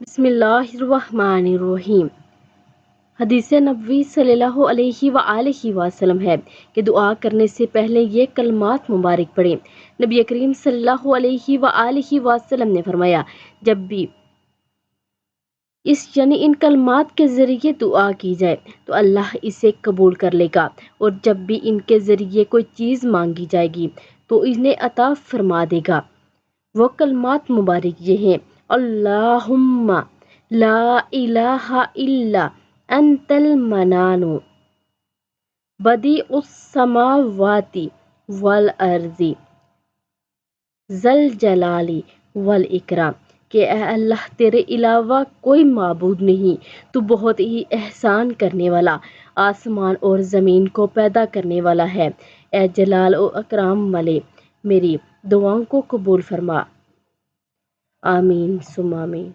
بسم اللہ الرحمن الرحیم۔ حدیث نبوی صلی اللہ علیہ وآلہ وسلم ہے کہ دعا کرنے سے پہلے یہ کلمات مبارک پڑھیں۔ نبی کریم صلی اللہ علیہ وآلہ وسلم نے فرمایا، جب بھی ان کلمات کے ذریعے دعا کی جائے تو اللہ اسے قبول کر لے گا، اور جب بھی ان کے ذریعے کوئی چیز مانگی جائے گی تو انہیں عطا فرما دے گا۔ وہ کلمات مبارک یہ ہیں: اللہم لا الہ الا انت المنان بدیع السماوات والارض ذی الجلال والاکرام، کہ اے اللہ تیرے علاوہ کوئی معبود نہیں، تو بہت ہی احسان کرنے والا، آسمان اور زمین کو پیدا کرنے والا ہے۔ اے جلال و اکرام والے، میری دعاؤں کو قبول فرما۔ آمین ثم آمین۔